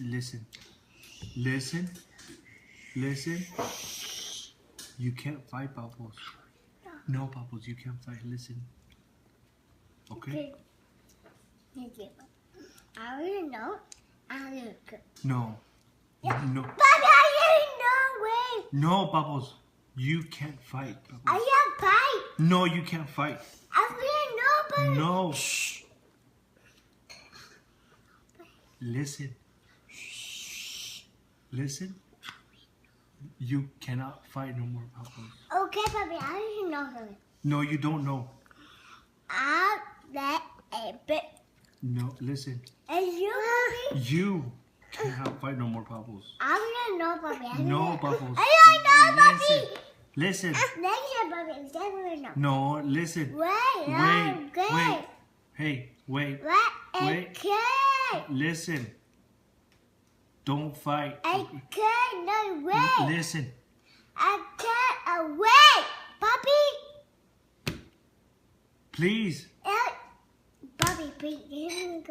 Listen. Listen. Listen. You can't fight, Bubbles. No, Bubbles, you can't fight. Listen. Okay? Thank you. I didn't know. I didn't know. No. Yeah. No. But I didn't know way. No, Bubbles. You can't fight, Bubbles. I can't fight. No, you can't fight. I didn't know, but No. Shh. Listen. Listen. You cannot fight no more, Bubbles. okay, Bobby, I didn't know her. No, you don't know. I let a bit. No, listen. And you, Bobby? You cannot fight no more, Bubbles. I didn't know, Bobby. No, Bubbles. I don't know, Bobby. Listen. Next year, Bobby, I definitely know. No, listen. Wait, Wait. Hey, wait. Wait. Okay. Listen. Don't fight. I can't no way. Listen. I can't away, Bobby. Please. Bobby, please.